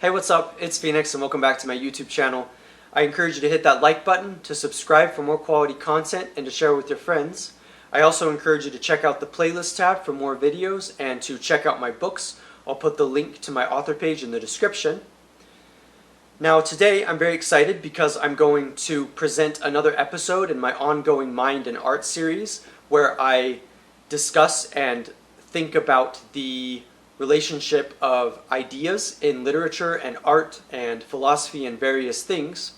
Hey, what's up? It's Phoenix and welcome back to my YouTube channel. I encourage you to hit that like button, to subscribe for more quality content, and to share with your friends. I also encourage you to check out the playlist tab for more videos and to check out my books. I'll put the link to my author page in the description. Now today I'm very excited because I'm going to present another episode in my ongoing Mind and Art series where I discuss and think about the relationship of ideas in literature and art and philosophy and various things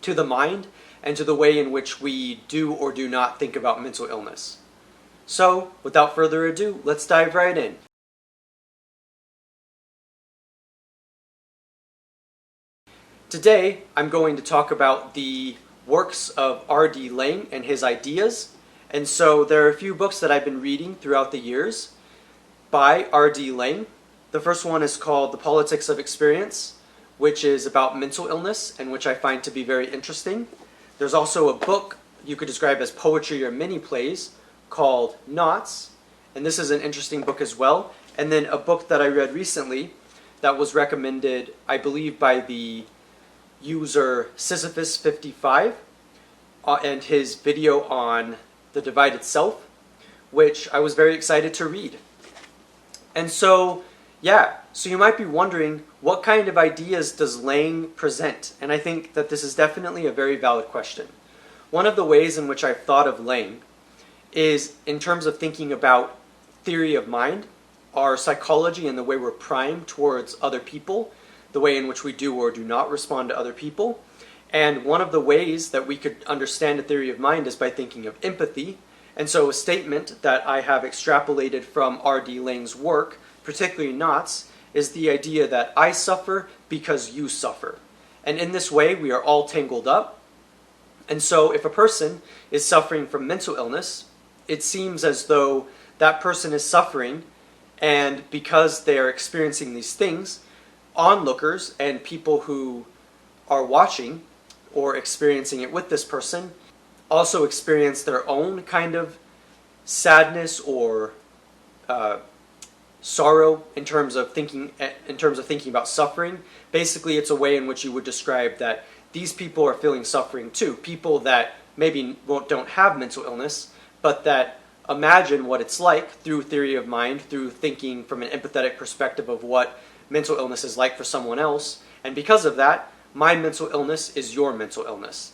to the mind and to the way in which we do or do not think about mental illness. So, without further ado, let's dive right in. Today, I'm going to talk about the works of R.D. Laing and his ideas. And so there are a few books that I've been reading throughout the years by R.D. Laing. The first one is called The Politics of Experience, which is about mental illness and which I find to be very interesting. There's also a book you could describe as poetry or mini plays called Knots, and this is an interesting book as well. And then a book that I read recently that was recommended, I believe, by the user Sisyphus55 and his video on the divided self, which I was very excited to read. And so you might be wondering, what kind of ideas does Laing present? And I think that this is definitely a very valid question. One of the ways in which I've thought of Laing is in terms of thinking about theory of mind, our psychology and the way we're primed towards other people, the way in which we do or do not respond to other people. And one of the ways that we could understand a theory of mind is by thinking of empathy. And so a statement that I have extrapolated from R.D. Laing's work, particularly Knots, is the idea that I suffer because you suffer. And in this way, we are all tangled up. And so if a person is suffering from mental illness, it seems as though that person is suffering, and because they are experiencing these things, onlookers and people who are watching or experiencing it with this person also experience their own kind of sadness or sorrow in terms of thinking about suffering. Basically, it's a way in which you would describe that these people are feeling suffering too. People that maybe don't have mental illness, but that imagine what it's like through theory of mind, through thinking from an empathetic perspective of what mental illness is like for someone else. And because of that, my mental illness is your mental illness.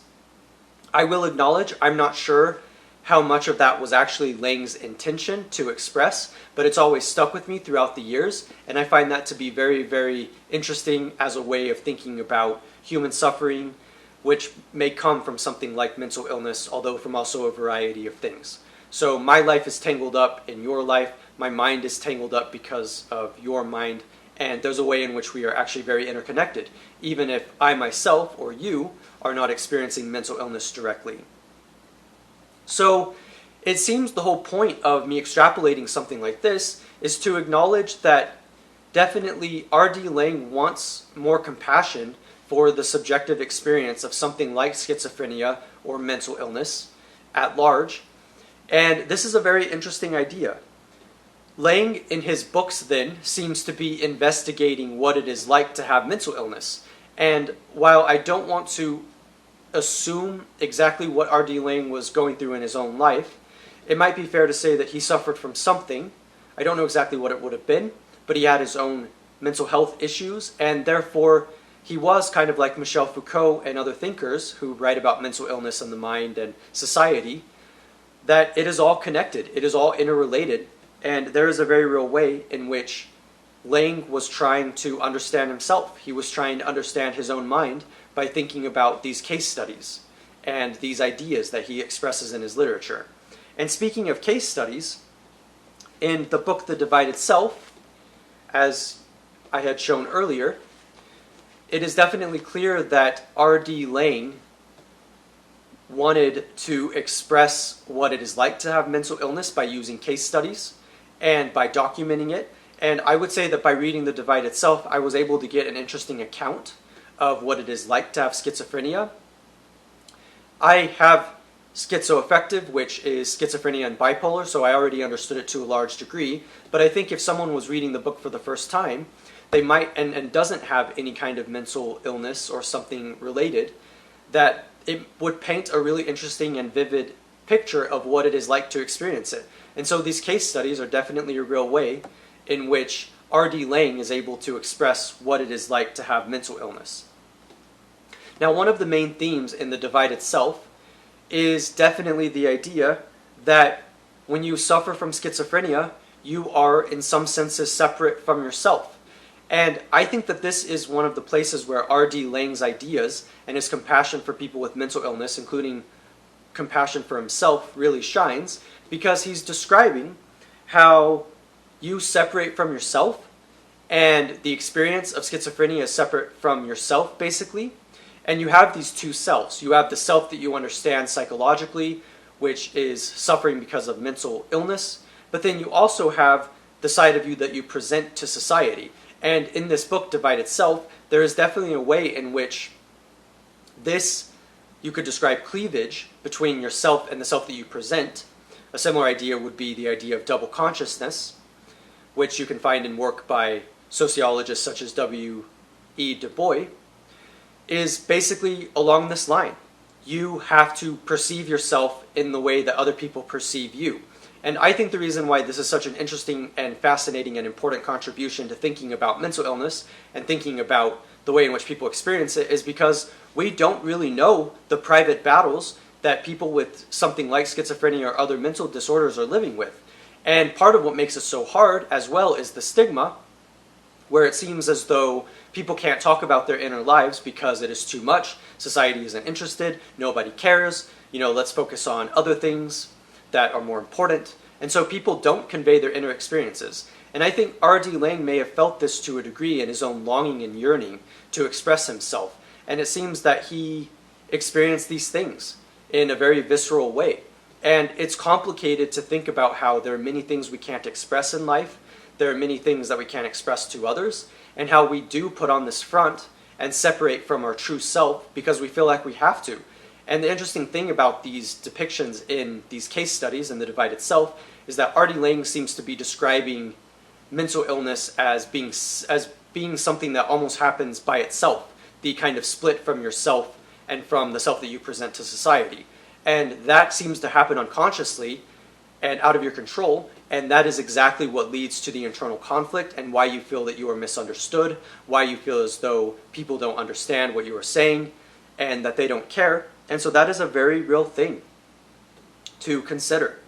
I will acknowledge I'm not sure how much of that was actually Laing's intention to express, but it's always stuck with me throughout the years, and I find that to be very, very interesting as a way of thinking about human suffering, which may come from something like mental illness, although from also a variety of things. So my life is tangled up in your life, my mind is tangled up because of your mind, and there's a way in which we are actually very interconnected, even if I myself or you are not experiencing mental illness directly. So it seems the whole point of me extrapolating something like this is to acknowledge that definitely R.D. Laing wants more compassion for the subjective experience of something like schizophrenia or mental illness at large. And this is a very interesting idea. Laing, in his books then, seems to be investigating what it is like to have mental illness. And while I don't want to assume exactly what R.D. Laing was going through in his own life, it might be fair to say that he suffered from something. I don't know exactly what it would have been, but he had his own mental health issues, and therefore he was kind of like Michel Foucault and other thinkers who write about mental illness and the mind and society, that it is all connected, it is all interrelated, and there is a very real way in which Laing was trying to understand himself. He was trying to understand his own mind by thinking about these case studies and these ideas that he expresses in his literature. And speaking of case studies, in the book The Divided Self, as I had shown earlier, it is definitely clear that R.D. Laing wanted to express what it is like to have mental illness by using case studies and by documenting it. And I would say that by reading The Divided Self, I was able to get an interesting account of what it is like to have schizophrenia. I have schizoaffective, which is schizophrenia and bipolar, so I already understood it to a large degree. But I think if someone was reading the book for the first time, they might, and doesn't have any kind of mental illness or something related, that it would paint a really interesting and vivid picture of what it is like to experience it. And so these case studies are definitely a real way in which R.D. Laing is able to express what it is like to have mental illness. Now, one of the main themes in The Divided Self is definitely the idea that when you suffer from schizophrenia, you are in some senses separate from yourself. And I think that this is one of the places where R.D. Laing's ideas and his compassion for people with mental illness, including compassion for himself, really shines, because he's describing how you separate from yourself, and the experience of schizophrenia is separate from yourself, basically. And you have these two selves. You have the self that you understand psychologically, which is suffering because of mental illness, but then you also have the side of you that you present to society. And in this book, Divided Self, there is definitely a way in which this, you could describe cleavage between yourself and the self that you present. A similar idea would be the idea of double consciousness, which you can find in work by sociologists such as W.E. Du Bois, is basically along this line. You have to perceive yourself in the way that other people perceive you. And I think the reason why this is such an interesting and fascinating and important contribution to thinking about mental illness and thinking about the way in which people experience it is because we don't really know the private battles that people with something like schizophrenia or other mental disorders are living with. And part of what makes it so hard as well is the stigma, where it seems as though people can't talk about their inner lives because it is too much. Society isn't interested. Nobody cares. Let's focus on other things that are more important. And so people don't convey their inner experiences. And I think R.D. Laing may have felt this to a degree in his own longing and yearning to express himself. And it seems that he experienced these things in a very visceral way. And it's complicated to think about how there are many things we can't express in life. There are many things that we can't express to others, and how we do put on this front and separate from our true self because we feel like we have to. And the interesting thing about these depictions in these case studies in The Divided Self is that R.D. Laing seems to be describing mental illness as being something that almost happens by itself, the kind of split from yourself and from the self that you present to society. And that seems to happen unconsciously and out of your control, and that is exactly what leads to the internal conflict and why you feel that you are misunderstood, why you feel as though people don't understand what you are saying and that they don't care. And so that is a very real thing to consider.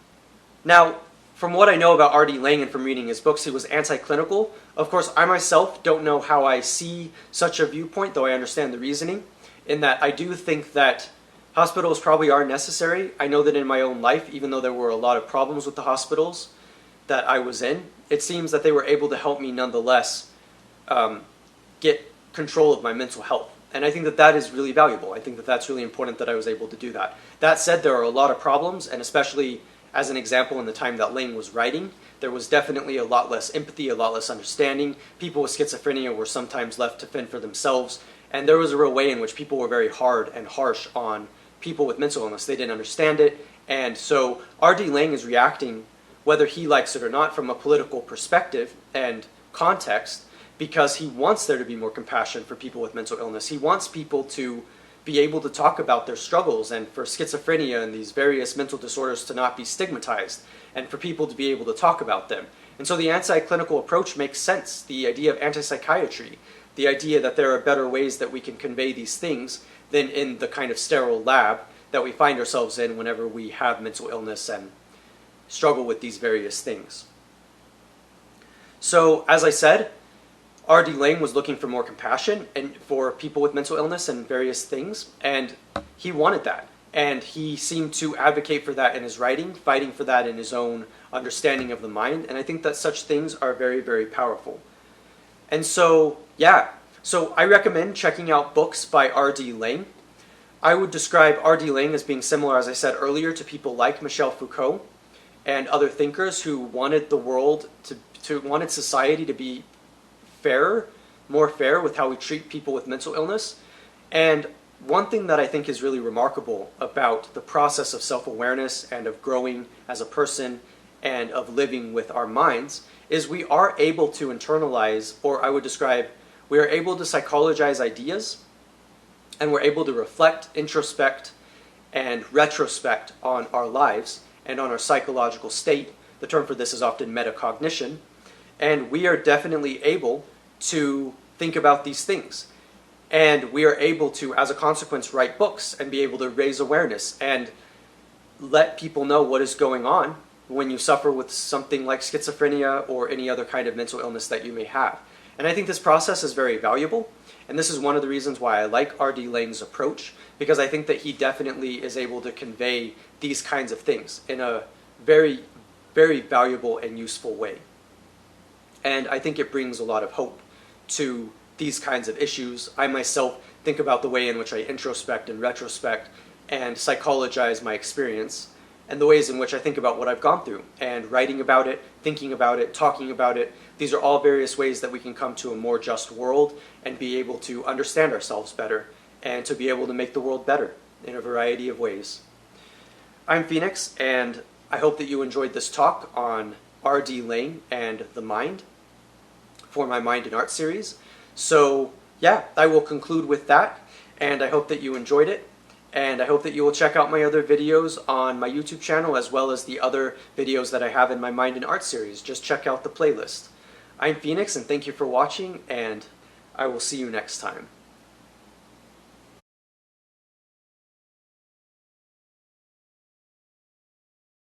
Now, from what I know about R.D. Laing and from reading his books, he was anti-clinical. Of course, I myself don't know how I see such a viewpoint, though I understand the reasoning, in that I do think that hospitals probably are necessary. I know that in my own life, even though there were a lot of problems with the hospitals that I was in, it seems that they were able to help me nonetheless get control of my mental health. And I think that that is really valuable. I think that that's really important that I was able to do that. That said, there are a lot of problems, and especially as an example in the time that Laing was writing, there was definitely a lot less empathy, a lot less understanding. People with schizophrenia were sometimes left to fend for themselves, and there was a real way in which people were very hard and harsh on people with mental illness. They didn't understand it, and so R.D. Laing is reacting, whether he likes it or not, from a political perspective and context, because he wants there to be more compassion for people with mental illness. He wants people to be able to talk about their struggles, and for schizophrenia and these various mental disorders to not be stigmatized, and for people to be able to talk about them. And so the anti-clinical approach makes sense. The idea of anti-psychiatry, the idea that there are better ways that we can convey these things than in the kind of sterile lab that we find ourselves in whenever we have mental illness and struggle with these various things. So, as I said, R.D. Laing was looking for more compassion and for people with mental illness and various things, and he wanted that. And he seemed to advocate for that in his writing, fighting for that in his own understanding of the mind, and I think that such things are very, very powerful. And so, so I recommend checking out books by R.D. Laing. I would describe R.D. Laing as being similar, as I said earlier, to people like Michel Foucault and other thinkers who wanted the world wanted society to be fairer, more fair with how we treat people with mental illness. And one thing that I think is really remarkable about the process of self-awareness and of growing as a person and of living with our minds is we are able to internalize, or I would describe, we are able to psychologize ideas, and we're able to reflect, introspect, and retrospect on our lives and on our psychological state. The term for this is often metacognition. And we are definitely able to think about these things. And we are able to, as a consequence, write books and be able to raise awareness and let people know what is going on when you suffer with something like schizophrenia or any other kind of mental illness that you may have. And I think this process is very valuable. And this is one of the reasons why I like R.D. Laing's approach, because I think that he definitely is able to convey these kinds of things in a very, very valuable and useful way. And I think it brings a lot of hope to these kinds of issues. I myself think about the way in which I introspect and retrospect and psychologize my experience, and the ways in which I think about what I've gone through, and writing about it, thinking about it, talking about it. These are all various ways that we can come to a more just world and be able to understand ourselves better and to be able to make the world better in a variety of ways. I'm Phoenix, and I hope that you enjoyed this talk on R.D. Laing and the mind for my Mind and Art series. So yeah, I will conclude with that, and I hope that you enjoyed it. And I hope that you will check out my other videos on my YouTube channel, as well as the other videos that I have in my Mind and Art series. Just check out the playlist. I'm Phoenix, and thank you for watching, and I will see you next time.